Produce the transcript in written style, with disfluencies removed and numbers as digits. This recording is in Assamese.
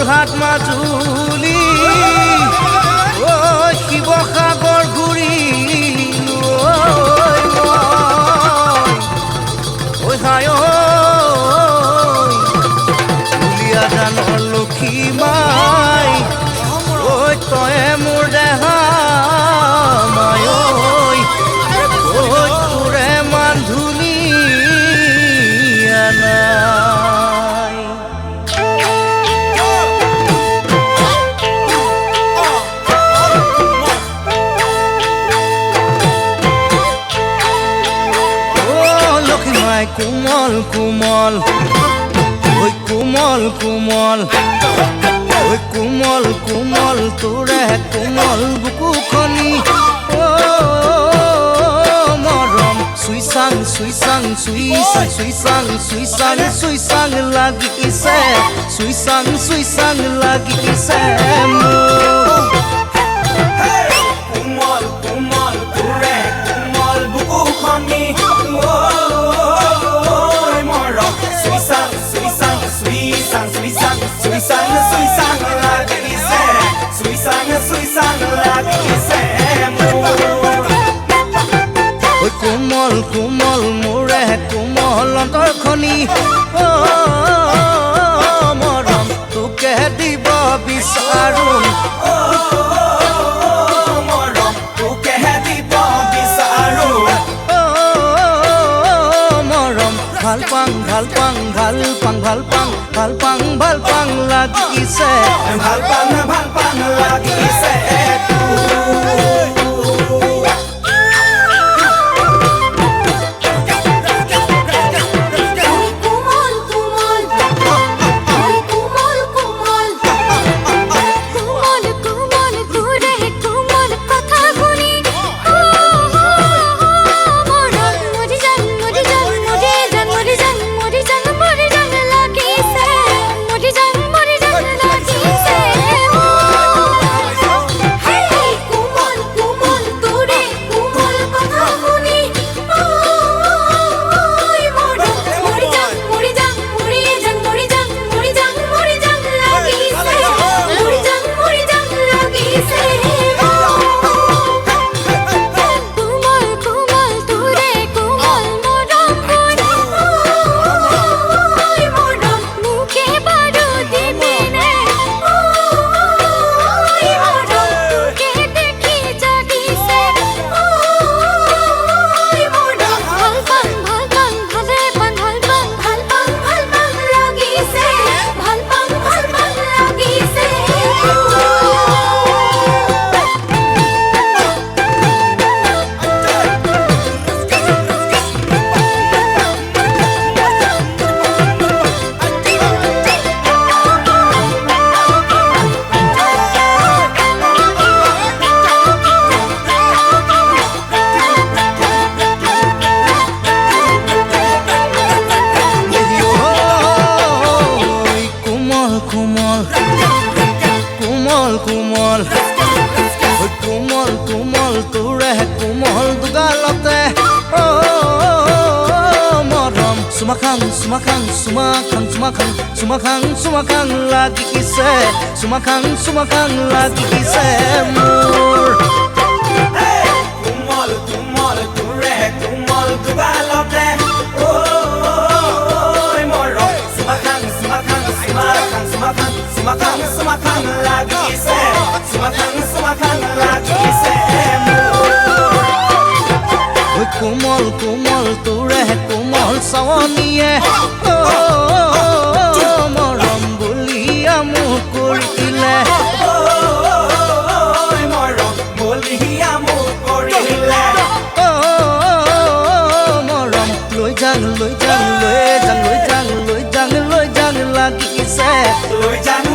যোৰহাট মাজুলী শিৱসাগৰ ঘূৰিলো দুলীয়াজানৰ লক্ষী মাই তয়ে মোৰ দেহা মাই তোৰে মান ধুনীয়া নাই কোমল কোমল ঐ কোমল কোমল ঐ কোমল কোমল তোৰে কোমল বুকুখনি মৰম চুইচাং চুইচাং চুইচাং চুইচাং চুইচাং চুইচাং লাগিছে চুইচাং চুইচাং লাগিছে কোমল কোমল তোৰে কোমল বুকুখনি কোমল কোমল মোৰে কোমল অন্তৰখনি মৰম তোকে দিব বিচাৰো মৰম তোকে দিব বিচাৰো মৰম ভাল পাং ভাল পাং ভাল পাং ভাল পাং ভাল পাং ভাল পাং লাগিছে ভাল পাং লাগিছে কোমল কোমল কোমল তোৰে কোমল দুগালতে মৰম চুমাখাং চুমাখাং চুমাখাং চুমাখাং চুমাখাং চুমাখাং লাগিছে চুমাখাং চুমাখাং লাগিছে মোৰ কোমল কোমল তোৰে কোমল দুগালতে মৰম চুমাখাং চুমাখাং চুমাখাং চুমাখাং চুমাখাং চুমাখাং লাগিছে চুমাখাং চুমাখাং লাগিছে কোমল কোমল তোৰে কোমল চাৱনীয়ে মৰম বুলিয়া মোক কৰিলে মৰম বুলিয়া মোক কৰিলে মৰম লৈ যাং লৈ যাং লৈ যাং লৈ যাং লৈ যাং লৈ যাং লাগিছে লৈ যাং